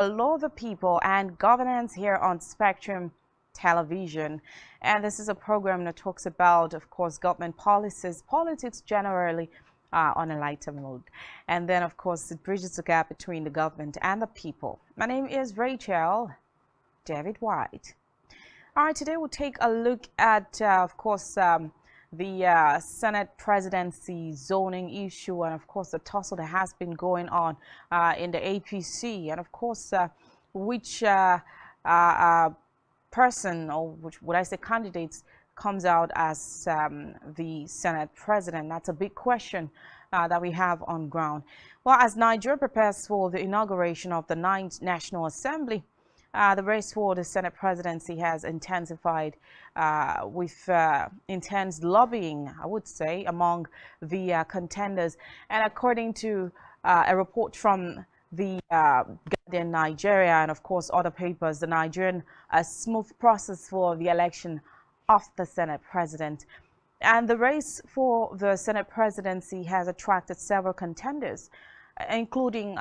Hello the people and governance here on Spectrum Television, and this is a program that talks about, of course, government policies, politics generally, on a lighter mood, and then of course it bridges the gap between the government and the people. My name is Rachel David White. All right, today we'll take a look at of course the Senate presidency zoning issue, and of course the tussle that has been going on in the APC, and of course which person, or which would I say candidates, comes out as the Senate president. That's a big question that we have on ground. Well, as Nigeria prepares for the inauguration of the 9th National Assembly, the race for the Senate presidency has intensified with intense lobbying, I would say, among the contenders. And according to a report from the Guardian Nigeria and, of course, other papers, the Nigerian smooth process for the election of the Senate president. And the race for the Senate presidency has attracted several contenders, including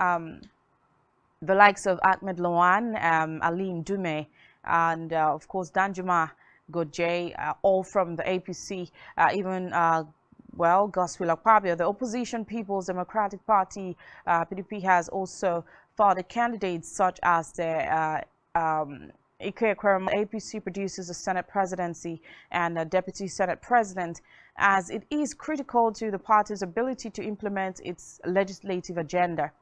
the likes of Ahmed Lawan, Alim Dume, and of course Danjuma Goje, all from the APC, even well, Godswill Akpabio. The opposition People's Democratic Party, PDP, has also fielded candidates such as the Ike Ekweremadu. APC produces the Senate presidency and a deputy Senate president, as it is critical to the party's ability to implement its legislative agenda.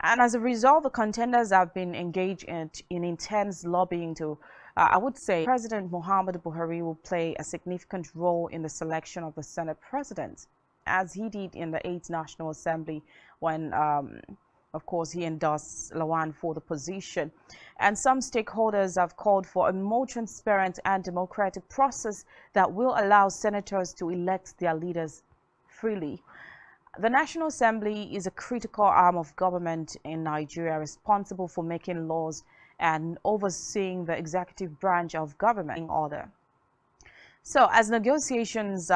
And as a result, the contenders have been engaged in intense lobbying to, I would say, President Muhammadu Buhari will play a significant role in the selection of the Senate president, as he did in the 8th National Assembly when, of course, he endorsed Lawan for the position. And some stakeholders have called for a more transparent and democratic process that will allow senators to elect their leaders freely. The National Assembly is a critical arm of government in Nigeria, responsible for making laws and overseeing the executive branch of government in order. So, as negotiations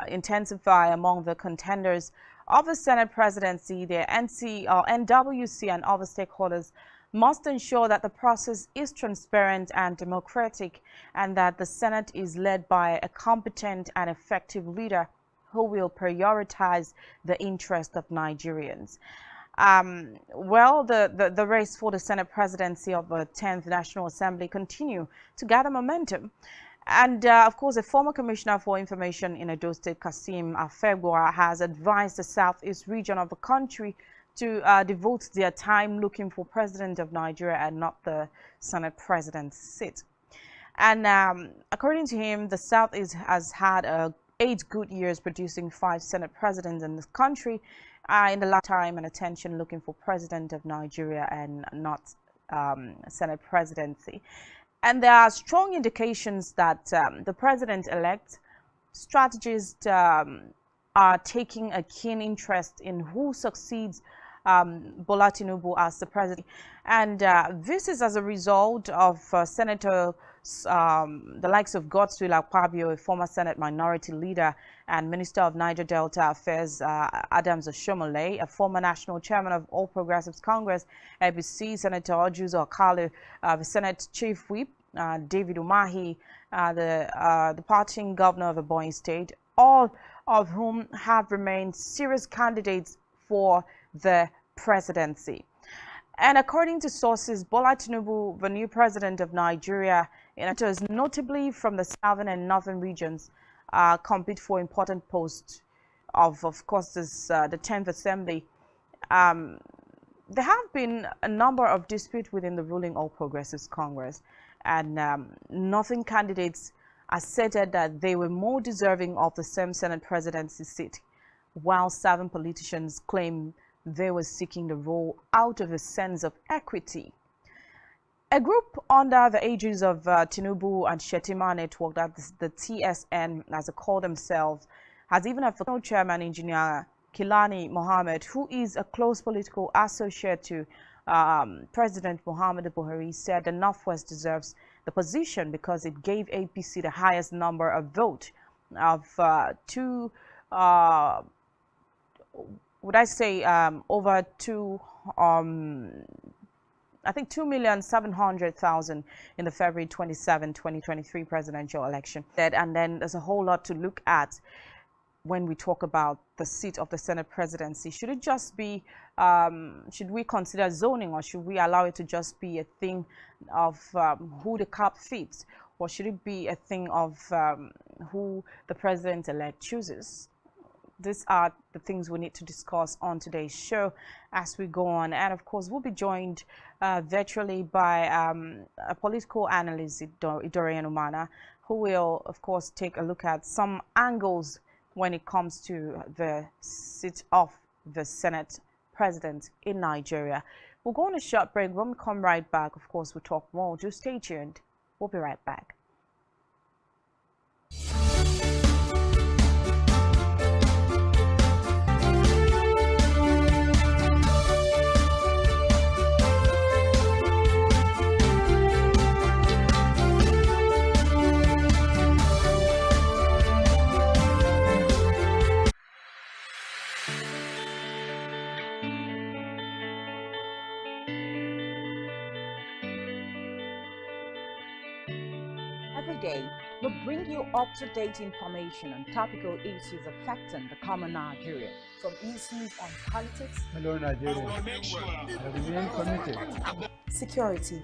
intensify among the contenders of the Senate presidency, the NWC and other stakeholders must ensure that the process is transparent and democratic, and that the Senate is led by a competent and effective leader who will prioritize the interest of Nigerians. Well, the race for the Senate presidency of the 10th National Assembly continue to gather momentum. And of course, a former commissioner for information in Edo State, Kasim Afegwa, has advised the southeast region of the country to devote their time looking for president of Nigeria and not the Senate president's seat. And according to him, the southeast has had 8 good years producing 5 Senate presidents in this country in the last time and attention looking for president of Nigeria and not Senate presidency. And there are strong indications that the president-elect strategists are taking a keen interest in who succeeds Bola Tinubu as the president. And this is as a result of Senator the likes of Godswill Akpabio, a former Senate minority leader, and Minister of Niger Delta Affairs Adams Oshomole, a former national chairman of All Progressives Congress, ABC, Senator Ojuzo Akalu, the Senate Chief Whip, David Umahi, the party governor of Ebonyi State, all of whom have remained serious candidates for the presidency. And according to sources, Bola Tinubu, the new president of Nigeria, notably from the southern and northern regions, compete for important posts of course, the 10th Assembly. There have been a number of disputes within the ruling All Progressives Congress, and northern candidates asserted that they were more deserving of the same Senate presidency seat, while southern politicians claim they were seeking the role out of a sense of equity. A group under the aegis of Tinubu and Shetima Network, that the TSN, as they call themselves, has even a former chairman, Engineer Kilani Mohammed, who is a close political associate to President Muhammadu Buhari, said the Northwest deserves the position because it gave APC the highest number of votes of over 2 I think 2,700,000 in the February 27, 2023 presidential election. And then there's a whole lot to look at when we talk about the seat of the Senate presidency. Should it just be, should we consider zoning, or should we allow it to just be a thing of who the cap fits? Or should it be a thing of who the president-elect chooses? These are the things we need to discuss on today's show as we go on. And of course, we'll be joined virtually by a political analyst, Dorian Umana, who will, of course, take a look at some angles when it comes to the seat of the Senate president in Nigeria. We'll go on a short break. When we come right back, of course, we'll talk more. Do stay tuned. We'll be right back. Every day, we bring you up-to-date information on topical issues affecting the common Nigerian, from issues on politics, hello Nigeria, I remain committed. security,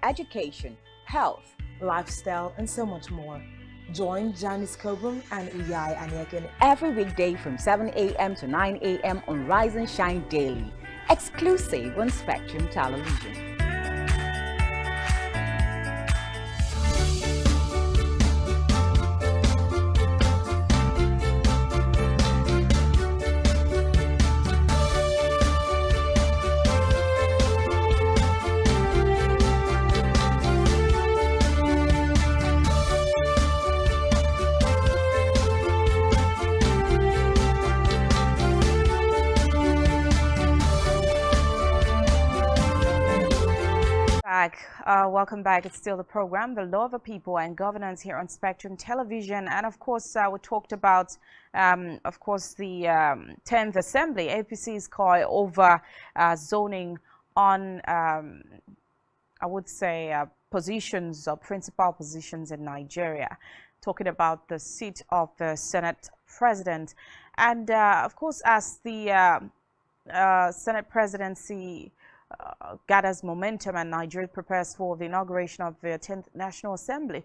education, health, lifestyle, and so much more. Join Janice Kobum and Uyai Anyeken every weekday from 7 a.m. to 9 a.m. on Rise and Shine Daily, exclusive on Spectrum Television. Welcome back. It's still the program, The Law of the People and Governance, here on Spectrum Television. And of course, we talked about, of course, the 10th Assembly, APC's call over zoning on, I would say, positions or principal positions in Nigeria, talking about the seat of the Senate president. And of course, as the Senate presidency gathers momentum and Nigeria prepares for the inauguration of the 10th National Assembly,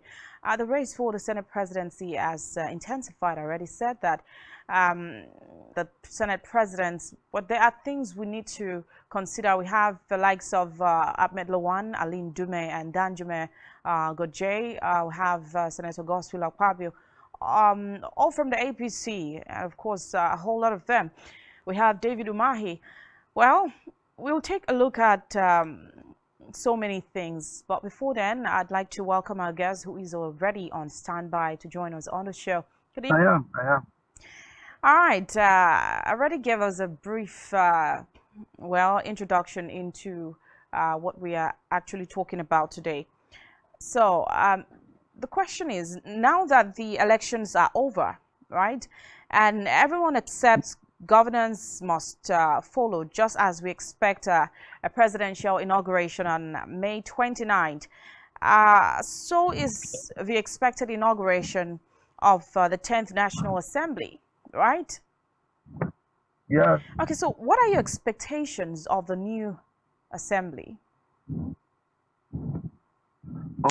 the race for the Senate presidency has intensified. I already said that the Senate presidents, but there are things we need to consider. We have the likes of Ahmed Lawan, Aline Dume, and Danjume Gojay. We have Senator Godswill Akpabio, all from the APC, and of course a whole lot of them. We have David Umahi. Well, we'll take a look at so many things, but before then, I'd like to welcome our guest who is already on standby to join us on the show. Good evening. I am. All right, I already gave us a brief, introduction into what we are actually talking about today. So the question is, now that the elections are over, right, and everyone accepts governance must follow, just as we expect a presidential inauguration on May 29th. So is the expected inauguration of the 10th National Assembly, right? Yeah. Okay, so what are your expectations of the new assembly?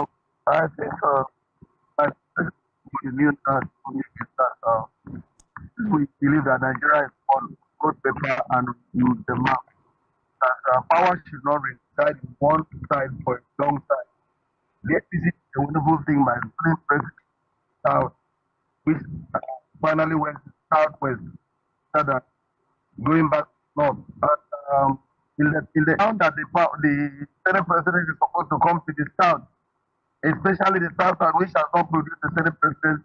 Oh, I think we believe that Nigeria is on good paper and use the map. That power should not reside in one side for a long time. The APC is a wonderful thing by putting president south, which finally went to southwest, instead of going back north. In the town that the Senate president is supposed to come to the south, especially the south, which has not produced the Senate president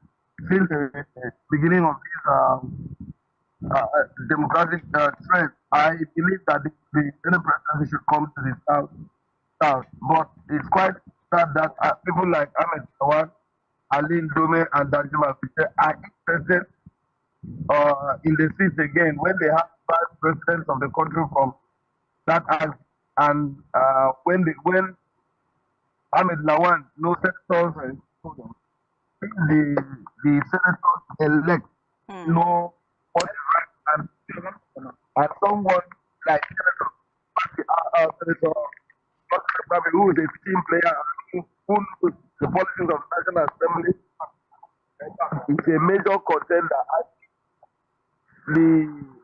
since the beginning of this democratic trend. I believe that the Senate presidency should come to the south. But it's quite sad that people like Ahmed Lawan, Aline Dome, and Danjuma are interested in the seats again when they have five presidents of the country from that act, and when Ahmed Lawan, no senators, and the senators elect Mm. no what and, and someone like Senator who is a team player who knows the politics of the National Assembly is a major contender.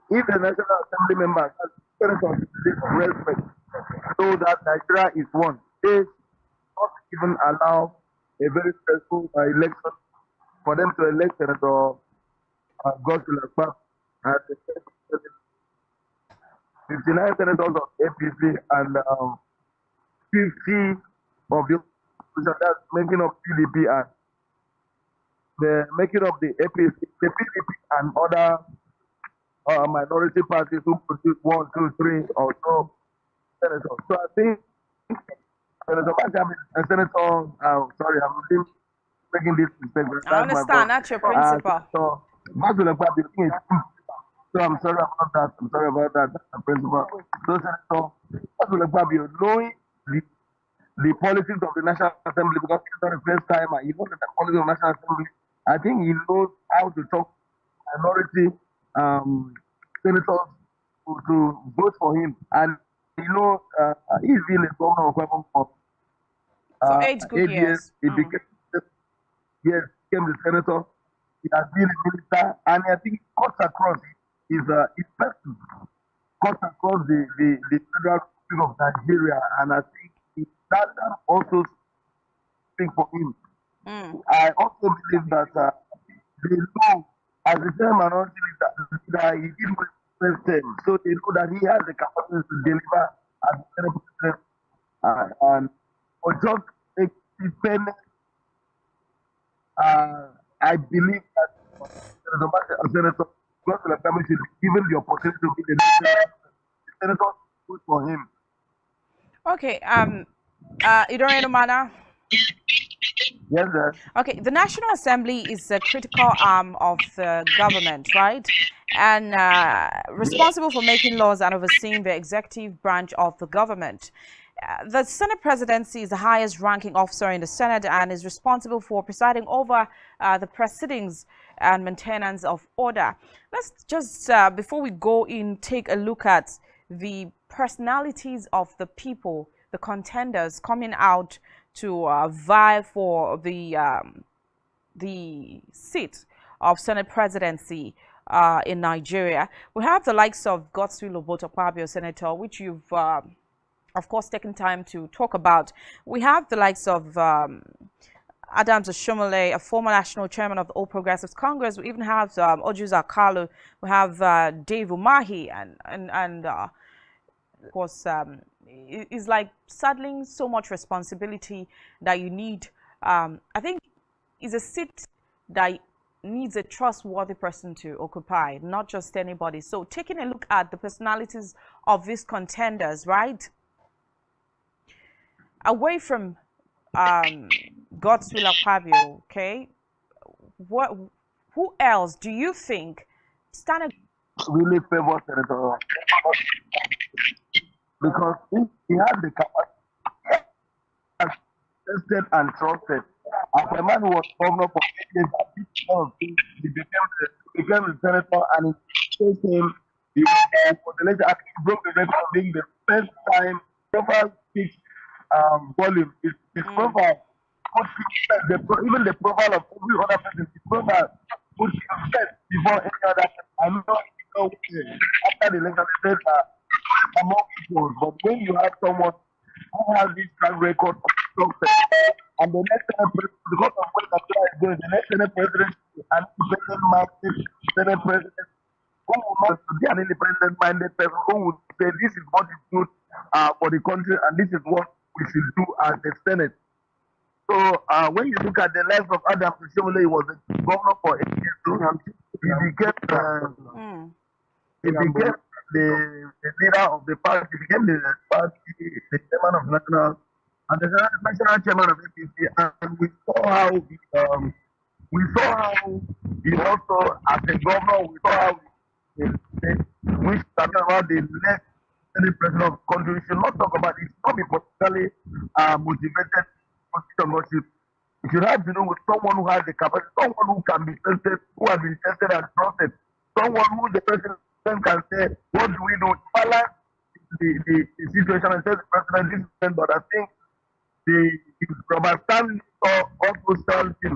If the National Assembly members have senators respect so that Nigeria is one, they not even allow a very stressful election for them to elect Senator Godswill Akpabio as the 59 senators of APC and 50 of the opposition, that's making up PDP and the making up the APC, the PDP and other minority parties who produce one, two, three, or so senators. So I think Senator Benjamin and Senator, sorry, I'm really making this mistake. I That's my understand. fault. That's your principle. So Godswill Akpabio is so I'm sorry about that. I'm sorry about that. That's the principle. So Senator Godswill Akpabio, knowing the politics of the National Assembly, because it's not the first time he knows the politics of the National Assembly. I think he knows how to talk minority senators to vote for him. And he's been a governor of Kwebon for For 8 good 8 years. years. He became the senator. He has been a minister, and I think it cuts across his person, cuts across the federal Republic of Nigeria, and I think that also speaks for him. I also believe that they know, as the same minority leader, he did with first term, so they know that he has the capacity to deliver as the Senate president, and for just independent, I believe that Senator Godswill Akpabio should be given the opportunity to be the next senator. The senator vote for him. Okay. Idoreno Mana. Yes, sir. Okay, the National Assembly is a critical arm of the government, right? And responsible for making laws and overseeing the executive branch of the government. The Senate presidency is the highest ranking officer in the Senate and is responsible for presiding over the proceedings and maintenance of order. Let's just, before we go in, take a look at the personalities of the people, the contenders coming out to vie for the seat of Senate presidency in Nigeria. We have the likes of Godswill Akpabio, Senator, which you've of course taken time to talk about. We have the likes of Adams Oshomole, a former national chairman of the All Progressives Congress. We even have Ojuza Kalu. We have Dave Umahi, and of course, it's like saddling so much responsibility that you need. I think it's a seat that needs a trustworthy person to occupy, not just anybody. So taking a look at the personalities of these contenders, right? Away from Godswill Akpabio, okay? Who else do you think stand really favor Senator because he had the capacity, tested and trusted. As a man who was governor for 8 years, he became the senator, and it faced him. He broke the record of being the first time profile speaks volume. His profile even the profile of every other person, his profile put him first before any other person. I know after the election they said among equals, but when you have someone who has this track record of success, and the next Senate president, because of what Nigeria is doing, the next Senate president is an independent-minded Senate president who will not be an independent-minded person who would say this is what is good for the country and this is what we should do as the Senate. So when you look at the life of Adam Oshomole, he was the governor for 8 years. He became the leader of the party. He became the chairman of national and the national chairman of APC. And we saw how We saw how he also, as a governor, we saw how he which talking about the next any president of the country. We should not talk about it. It should not be politically motivated position worship. It should have to do with someone who has the capacity, someone who can be tested, who has been tested and trusted, someone who the president can say, what do we do? Balance the situation and say the president this is, but I think the Robert Stanley also tells him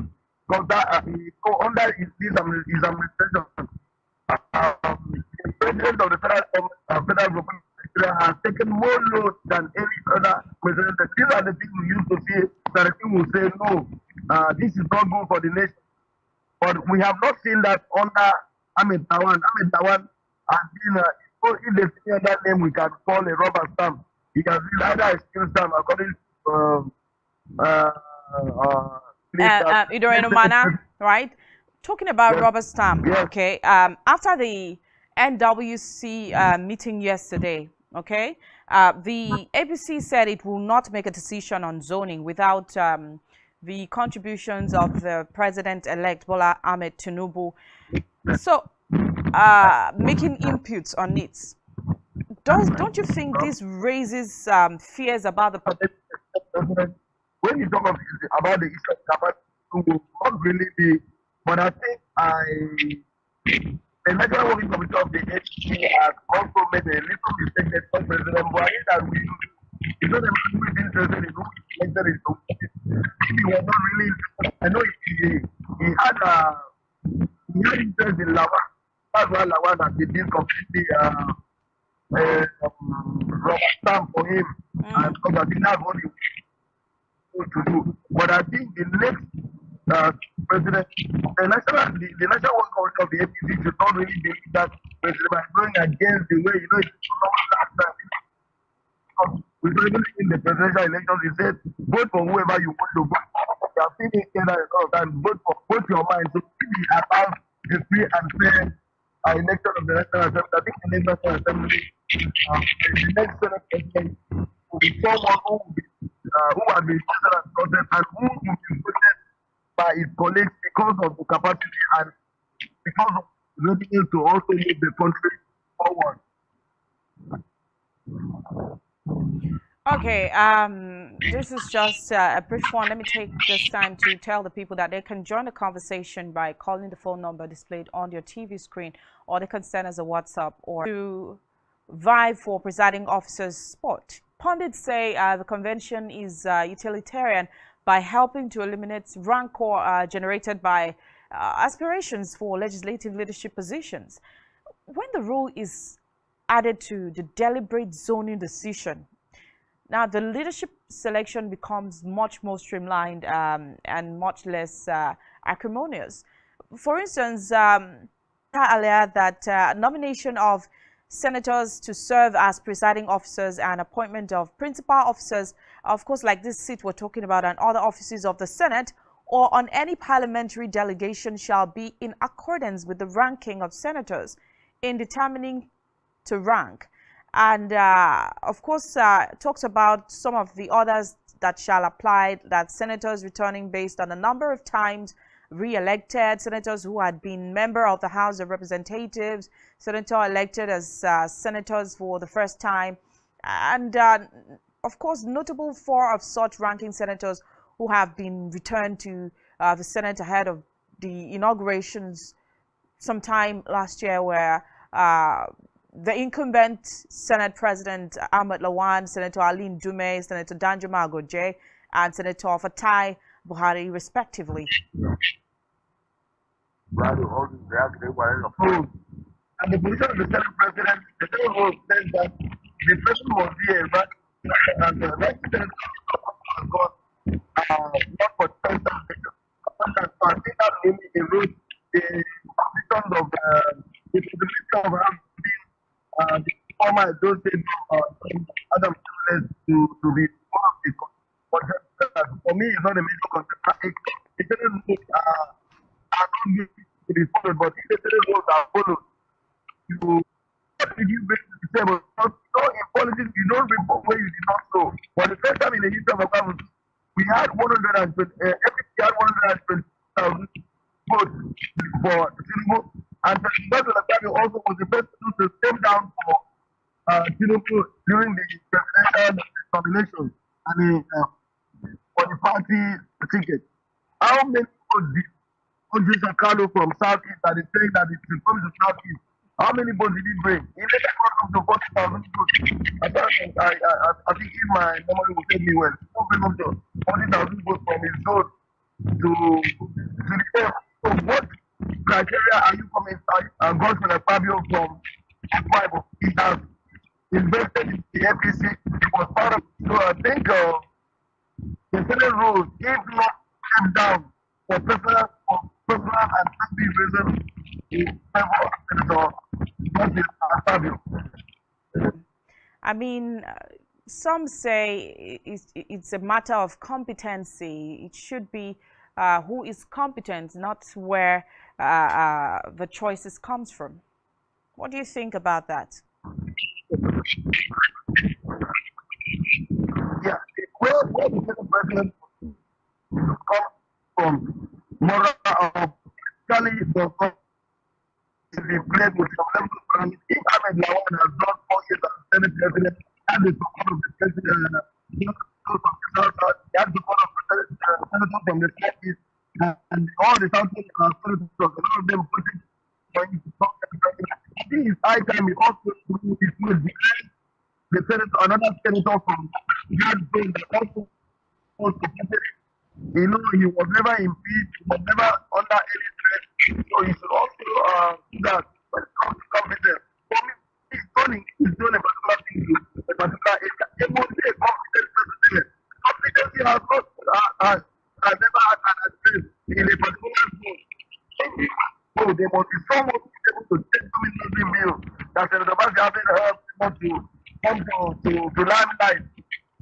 because that under his administration, the president of the federal government has taken more load than any other president. These are the things we used to see that the people will say, no, this is not good for the nation. But we have not seen that under Ahmed Tawan. Ahmed Tawan has been, if they see that name, we can call a rubber stamp. He has been either a steel stamp according to Idorino Mana, right? Talking about yes. Robert Stamp, Yes. okay. After the NWC meeting yesterday, okay, the APC said it will not make a decision on zoning without the contributions of the President-elect Bola Ahmed Tinubu. So, making inputs on it. Don't you think this raises fears about the president? When you talk about the issue of capacity, it will not really be. But I think the National Working Committee of the APC has also made a little mistake that for President Buhari that we it's not a man who is interested in who is elected in the office. He was not really interested. I know he had interest in Lawa. That's why Lawa that they did completely rubber stamp for him. And because I think that's what he to do. But I think the next president, the national work committee of the APC should not really believe that president by going against the way it's not last time. We even in the presidential elections, he said, vote for whoever you want to vote. You have seen it in a lot of times, vote your mind. So really about the free and fair election of the National Assembly. I think the next National Assembly, the next Senate president will be someone who has been chosen as president and who will be voted by his colleagues because of the capacity and because of the readiness to also move the country forward. Okay, this is just a brief one. Let me take this time to tell the people that they can join the conversation by calling the phone number displayed on your TV screen, or they can send us a WhatsApp or to vie for presiding officer's spot. Pundits say the convention is utilitarian by helping to eliminate rancor generated by aspirations for legislative leadership positions. When the rule is added to the deliberate zoning decision, now the leadership selection becomes much more streamlined and much less acrimonious. For instance, earlier that nomination of senators to serve as presiding officers and appointment of principal officers, of course, like this seat we're talking about, and other offices of the Senate or on any parliamentary delegation shall be in accordance with the ranking of senators in determining to rank. And of course, talks about some of the others that shall apply, that senators returning based on the number of times re-elected, senators who had been member of the House of Representatives, senator elected as senators for the first time, and of course, notable 4 of such ranking senators who have been returned to the Senate ahead of the inaugurations sometime last year, where the incumbent Senate President Ahmed Lawan, Senator Aline Dume, Senator Danjuma Agoje, and Senator Fatai Buhari, respectively. And the position of the Senate President, the Senate rule says that the person must be a right and the right Senate has got not for 10 seconds. So I think that really erodes the positions of the possibility of having the former associate Adam to be one of the concepts. For me, it's not a major concept. It doesn't look are not to be followed, but if the Senate rules are followed, you bring to the table. So in politics, you don't bring where you did not know. For the first time in the history of our government, we had 120,000 vote for Tinubu. And President Akpabio also was the first person to step down for Tinubu during the presidential nomination and for the party ticket. How many votes did Oji Sakalo from Southeast that is saying that it's from the Southeast? How many votes did he bring? He made a cut up to 40,000 votes. I think if my memory will take me well, he bring up to 40,000 votes from his zone to the top. So what criteria are you coming Godwin Akpabio from Akwa? He has invested in the APC. He was part of it. So I think the Senate rules, if not kept down for personal and family reasons, in favor of Senator Godwin Akpabio. I mean, some say it's a matter of competency. It should be who is competent, not where the choices comes from. What do you think about that? Yeah, where the Senate president comes from, moral or physically does not reflect with some level of gravity. If Ahmed Lawan has done 4 years as Senate president, and the support of the president, he has the support of the senator from the Southeast, and all the Southeast senators, a lot of them voted for him to talk to the president. I think it's high time he also is behind the senator, another senator from that zone that also was supported. You know, he was never impeached, he was never under any threat. So he should also do that when it comes to competence. For me, he's doing a particular thing to a particular area. He must be a competent president. Competency has never had an address in a particular zone. So there must be someone who is able to take some interesting bill that Senator Bassey hasn't helped to come to limelight.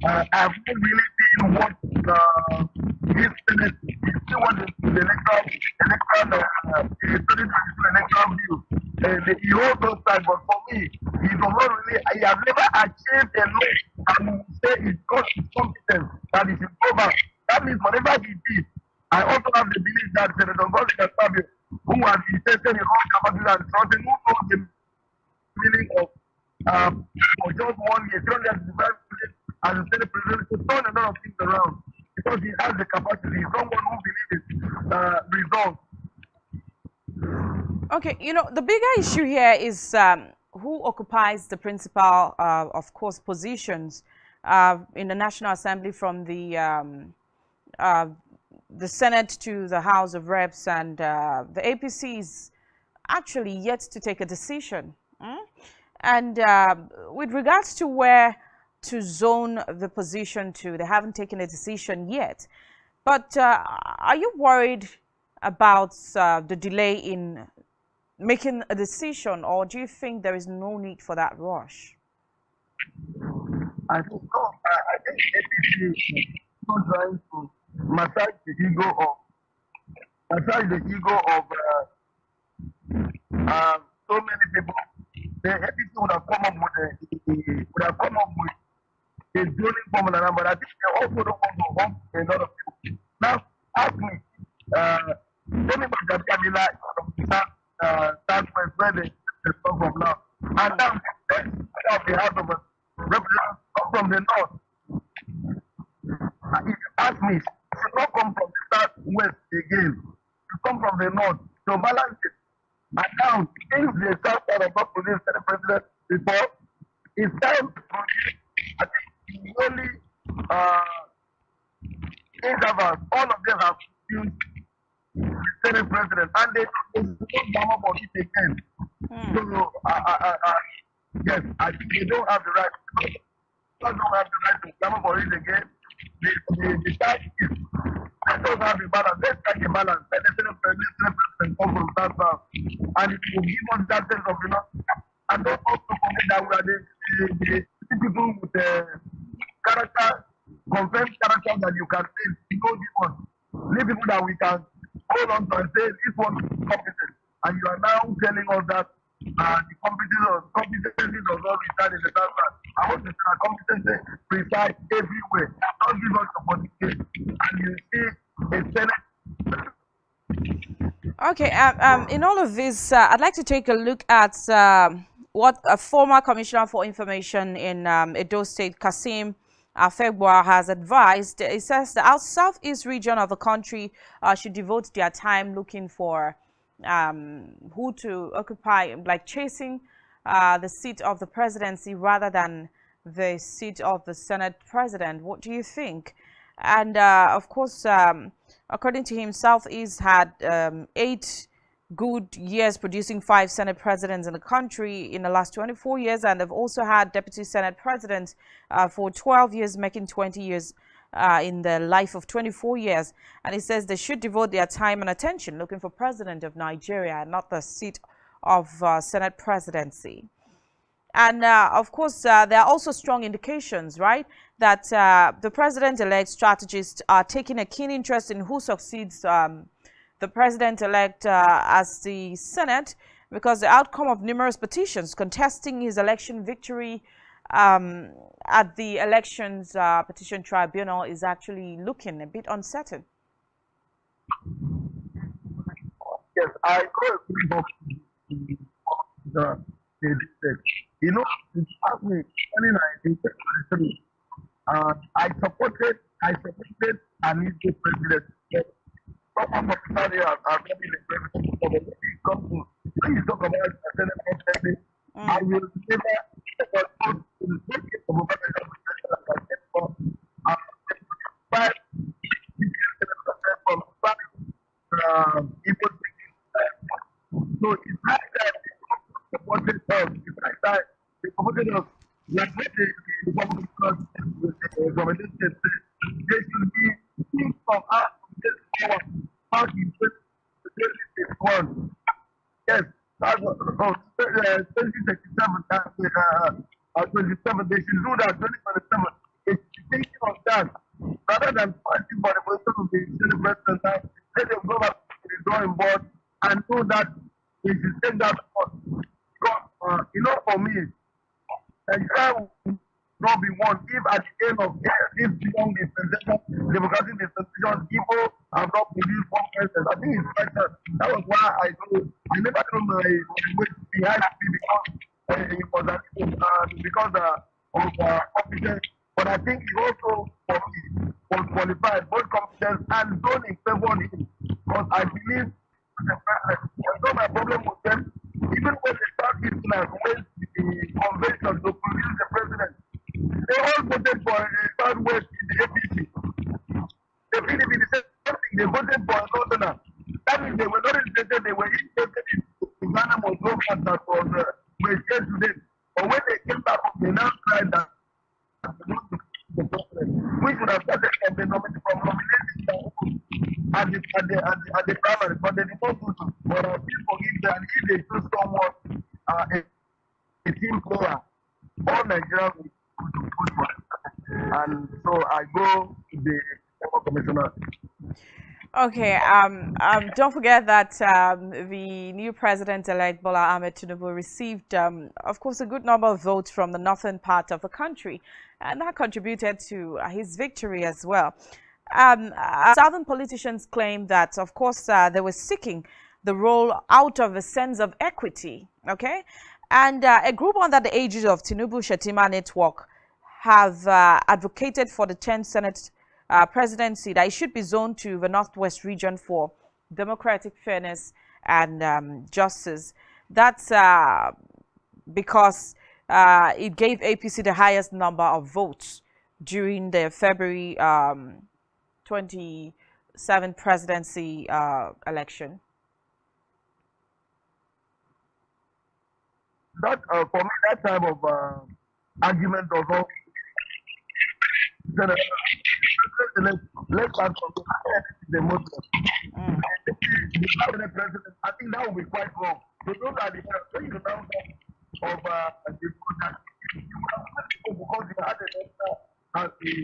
I've not really seen what this Senate is still what the electoral bill. He holds those sides, but for me, he does not really, he has never achieved a law and will say it's got his competence that he should go back. That means whatever he did, I also have the belief that Senator Godwin Akpabio, who has been tested in all capacity and something, who knows the meaning of for just 1 year, 365 days as a Senate president to turn a lot of things around because he has the capacity. He's someone who believes results. Okay, you know, the bigger issue here is who occupies the principal, of course, positions in the National Assembly from the Senate to the House of Reps, and the APC is actually yet to take a decision. And with regards to where to zone the position to, they haven't taken a decision yet. But are you worried about the delay in making a decision, or do you think there is no need for that rush? I think no. I think APC is not trying to massage the ego of so many people. The APC would have come up with a zoning formula, but I think they also don't want to hump a lot of people. Now, ask me, tell me about that Camila from Southwest, where they come from now. And now, the House of Representatives come from the North. If you ask me, it should not come from the Southwest again. You come from the North. So balance it. And now, since the South side of not produced the president before, it's time to produce. I think the only intervals, all of them have produced the Senate president, and they don't come up on it again. So, yes, I think they don't have the right. They don't have the right to come up on it again. The task is, let us have a balance. Let's strike a balance. Let the Senate president come from South, and it will give us that sense of, you know, and don't also forget that we are the people with character, confirmed character that you can say, you know, this one. These people that we can hold on to and say, this one is competent. And you are now telling us that the competency does not reside in the South. I want to say that competency resides everywhere. Don't give us opportunity. And you see a Senate. Okay, in all of this, I'd like to take a look at what a former Commissioner for Information in Edo State, Kasim Afegwa, has advised. He says the southeast region of the country should devote their time looking for who to occupy, like chasing the seat of the presidency rather than the seat of the Senate president. What do you think? And of course, according to him, Southeast had 8 good years producing 5 Senate presidents in the country in the last 24 years, and they've also had deputy Senate presidents for 12 years, making 20 years in the life of 24 years. And he says they should devote their time and attention looking for president of Nigeria and not the seat of Senate presidency. And of course, there are also strong indications, right, that the president-elect strategists are taking a keen interest in who succeeds the president-elect as the Senate, because the outcome of numerous petitions contesting his election victory at the elections petition tribunal is actually looking a bit uncertain. Yes, I go agree with the said. You know, it asked me 2019, I supported an new president. Someone from Saudi are maybe the president. So when you talk about the Senate president, I will never support the president of the president uh, five from people. So it's not that they supported us. It's like that they supported us. Like what the Republicans said, they should be think from us to get power back in 2021. Yes, that's what 2037, 27, they should do that 2027. They should be thinking of that rather than fighting for the position of the Senate president now. Let them go back to the drawing board and know that they should take that forward. Because, for me, Nigeria will not be won if at the end of this long dispensation, democratic dispensation, people have not produced one person. I think it's better. That was why I never threw my weight behind me because it was because of competence. But I think he also was qualified, both competence and done in favor of him. Because I believe the president. So my problem with them, even when they start using as when the convention to produce the president, they all voted for Southwest in the APC. The PDP, the same thing, they voted for Northerner. That means they were not interested, they were interested in Ghana Muslims that was were scared to them. But when they came back, they now tried that the president. We should have started from the nominating at the primary, but they did not do so. But I still forgive them if they choose someone, a team player, all Nigerians will do good for it. And so I go to the former commissioner. Okay, don't forget that the new president-elect Bola Ahmed Tinubu received, of course, a good number of votes from the northern part of the country, and that contributed to his victory as well. Southern politicians claim that, of course, they were seeking the role out of a sense of equity, okay? And a group under the aegis of Tinubu Shetima Network have advocated for the 10th Senate presidency that it should be zoned to the Northwest region for democratic fairness and justice. That's because it gave APC the highest number of votes during the February 27 presidency election. That for me, that type of argument also. Let's start from the Muslims. The president, I think that would be quite wrong. So those are the when you now of the food that you because you had a as the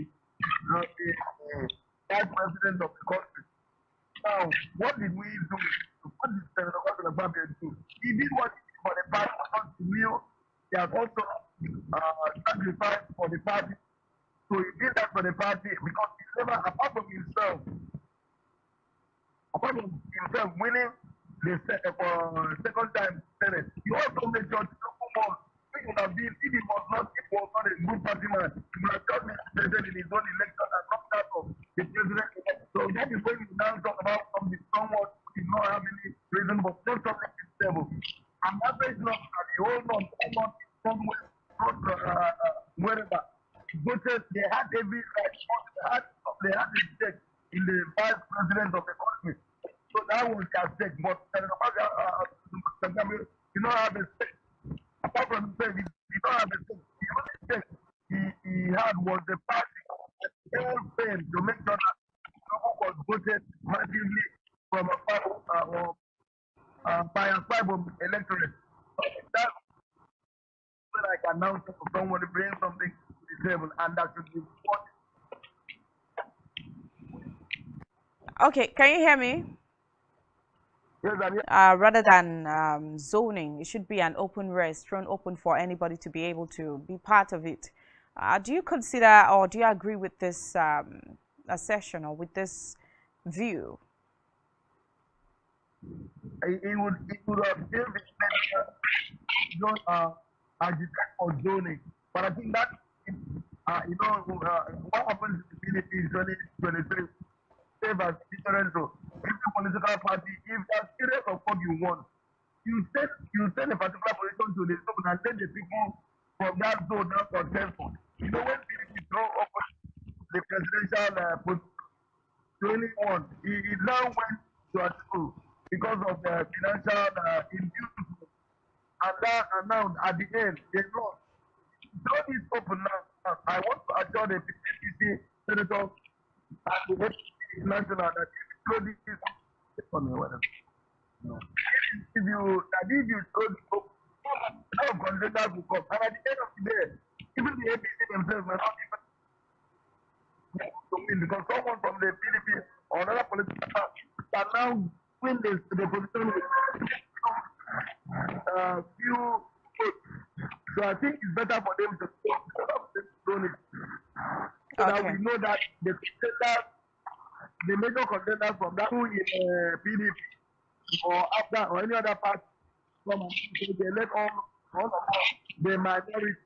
vice president of the country. Now, what did we do? What did Senator Gospel do? He did what he did for the party, not the meal. He has also sacrificed for the party. So he did that for the party because he's never, apart from himself winning for second time Senate. He also made sure to move on. It would have been if he was not a good party man, he would have just been president in his own election and not that of the president. So that is when we now talk about something someone who did not have any reason but not something is stable. And that is not at the whole not somewhere, not wherever. Voters, they had every right, they had a check in the vice president of the country. So that was their check. But you know have a check. Apart from the check, he don't have a check. The only check he had was the party. All failed to make sure that Tinubu was voted massively from by a tribe of electorate. That's when I can announce to someone to bring something to the table, and that should be what. Okay, can you hear me? Yes, I'm here. Rather than zoning, it should be an open race, thrown open for anybody to be able to be part of it. Do you consider or do you agree with this assertion or with this view? It would have still been agitate for zoning. But I think that what happens in the PDP in 2023 save as different. So every political party, if they are serious of what you want, you send a particular position to the zone and let the people from that zone now successful. You know when PDP throw open the presidential post 21, it now went to a school because of the financial inducement. And now at the end, they lost. Throw this open now. I want to assure the PDP senators and the APC national that throw this on whatever. No. If you throw this open, now contenders will come. And at the end of the day, even the APC themselves may not even to win because someone from the PDP or another political party can now win the position with few votes. So I think it's better for them to do it. So that we know that the major contenders from that who in PDP or after or any other party come and they let all of the minority.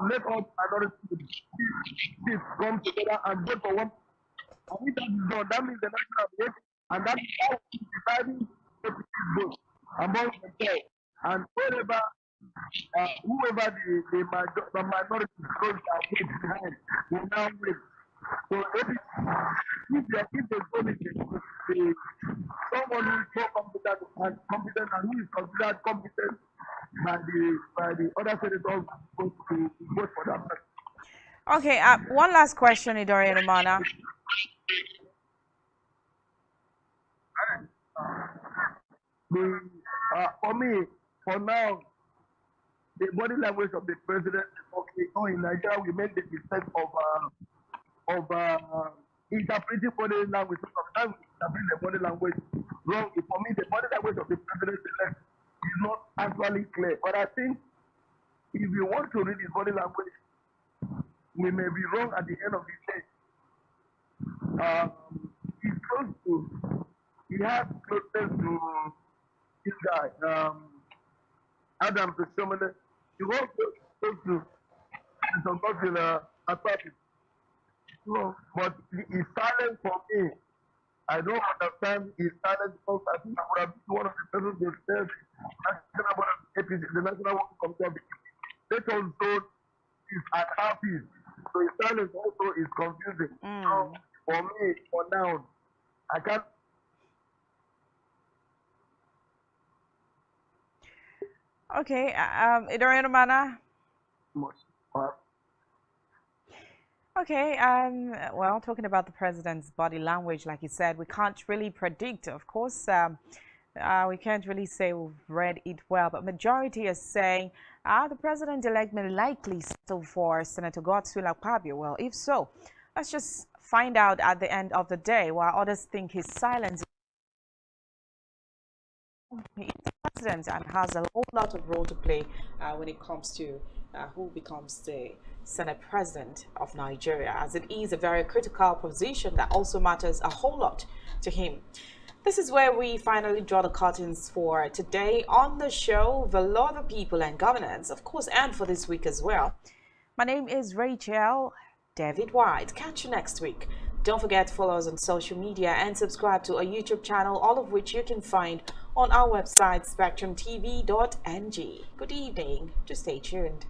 Let all minorities come together and vote for one. And if that is done, that means the national vote, and that is how we dividing vote among themselves. And whoever the minority goes behind will now win. So if there's only someone who is more competent and who is considered competent by the other senators to vote for that person. Okay, one last question, Idori Romana. For me, for now, the body language of the president is okay. So in Nigeria, we make the mistake of interpreting body language. So sometimes we interpret the body language wrong. For me, the body language of the president is not actually clear. But I think if you want to read his body language, we may be wrong at the end of the day. He has closest to this guy, Adam Shomele. He was close to some person Atati. So, but his silence for me, I don't understand his silence because I think I would have been one of the persons they said the National Working Committee. They also is unhappy. So his silence also is confusing. So for me, for now, I can't. Okay, Idori Romana. Okay, well, talking about the president's body language, like you said, we can't really predict. Of course, we can't really say we've read it well, but majority is saying the president-elect may likely settle for Senator Godswill Akpabio. Well, if so, let's just find out at the end of the day, while others think his silence. He is the president and has a whole lot of role to play when it comes to who becomes the Senate President of Nigeria, as it is a very critical position that also matters a whole lot to him. This is where we finally draw the curtains for today on the show, the law, the people, and governance, of course, and for this week as well. My name is Rachel David White. Catch you next week. Don't forget to follow us on social media and subscribe to our YouTube channel, all of which you can find on our website, SpectrumTv.ng. Good evening. Just stay tuned.